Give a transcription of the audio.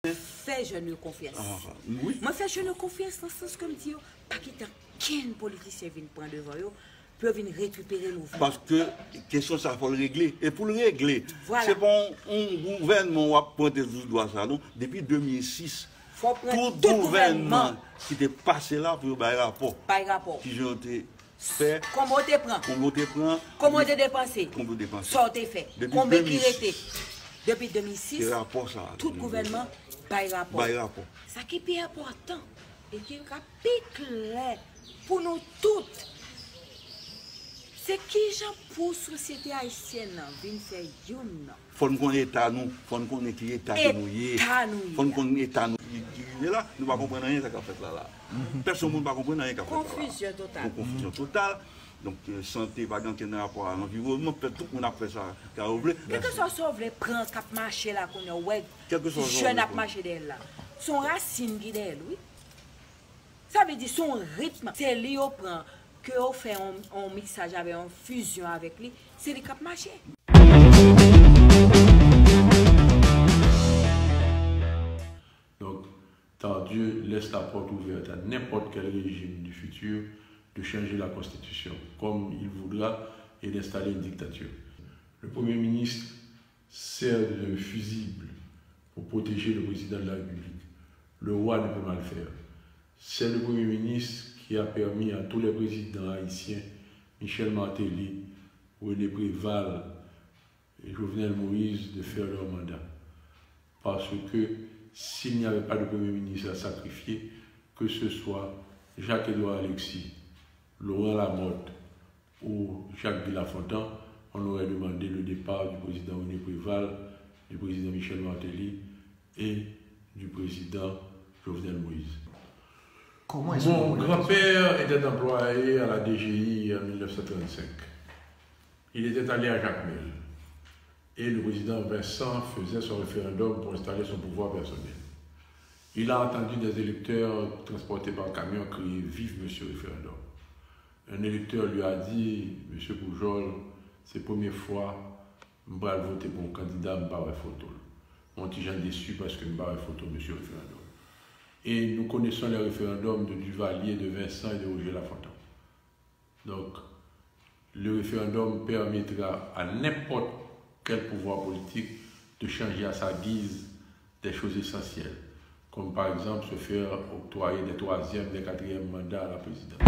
Fais jeune confiance. Oui. Moi fais jeune confiance dans le sens comme dire pas qu'il qu'un politicien vient prendre devant eux peut venir récupérer nous. Parce que question ça faut le régler et pour le régler voilà. C'est bon un gouvernement a pointé du doigt ça non depuis 2006. Tout gouvernement qui est passé là pour bailler rapport. Pas rapport. Qui j'ai été fait. Comment tu prends? Comment tu dépenses? Comment dépenser? Sortez fait. Combien qui était? Depuis 2006, tout gouvernement baille rapport. Ça qui est important et qui est clair pour nous toutes. C'est qui j'en pour société haïtienne vient faire une. Faut nous connaître état nous, faut nous connaître qui état nous y. Faut nous connaître état nous. Là, nous pas comprendre rien ça qu'a fait là. Personne ne va comprendre rien qu'a fait. Confusion totale. Confusion totale. Donc santé pas dans quel rapport à l'environnement, tout le monde a fait ça. Quel que soit ça veut prendre cap marché là qu'on a ouais. Jeune a marché d'elle là. Son racine qui d'elle oui. Ça veut dire son rythme, c'est lui au prend que on fait un mixage avec une fusion avec lui, c'est le cap marché. Donc, tant Dieu laisse la porte ouverte à n'importe quel régime du futur de changer la Constitution comme il voudra et d'installer une dictature. Le Premier ministre sert de fusible pour protéger le président de la République. Le roi ne peut mal faire. C'est le Premier ministre qui a permis à tous les présidents haïtiens, Michel Martelly, René Préval et Jovenel Moïse, de faire leur mandat. Parce que s'il n'y avait pas de Premier ministre à sacrifier, que ce soit Jacques-Édouard Alexis, Laurent Lamotte ou Jacques Villafontaine, on aurait demandé le départ du président René Préval, du président Michel Martelly et du président Jovenel Moïse. Mon grand-père était employé à la DGI en 1935. Il était allé à Jacmel. Et le président Vincent faisait son référendum pour installer son pouvoir personnel. Il a entendu des électeurs transportés par camion crier « Vive Monsieur Référendum ». Un électeur lui a dit « Monsieur Poujol, c'est la première fois que je vais voter pour un candidat, je ne vais pas photo. Mon petit Jean déçu parce que je ne vais pas photo Monsieur Référendum ». Et nous connaissons les référendums de Duvalier, de Vincent et de Roger Lafontaine. Donc, le référendum permettra à n'importe quel pouvoir politique de changer à sa guise des choses essentielles, comme par exemple se faire octroyer des troisièmes, des quatrièmes mandats à la présidence.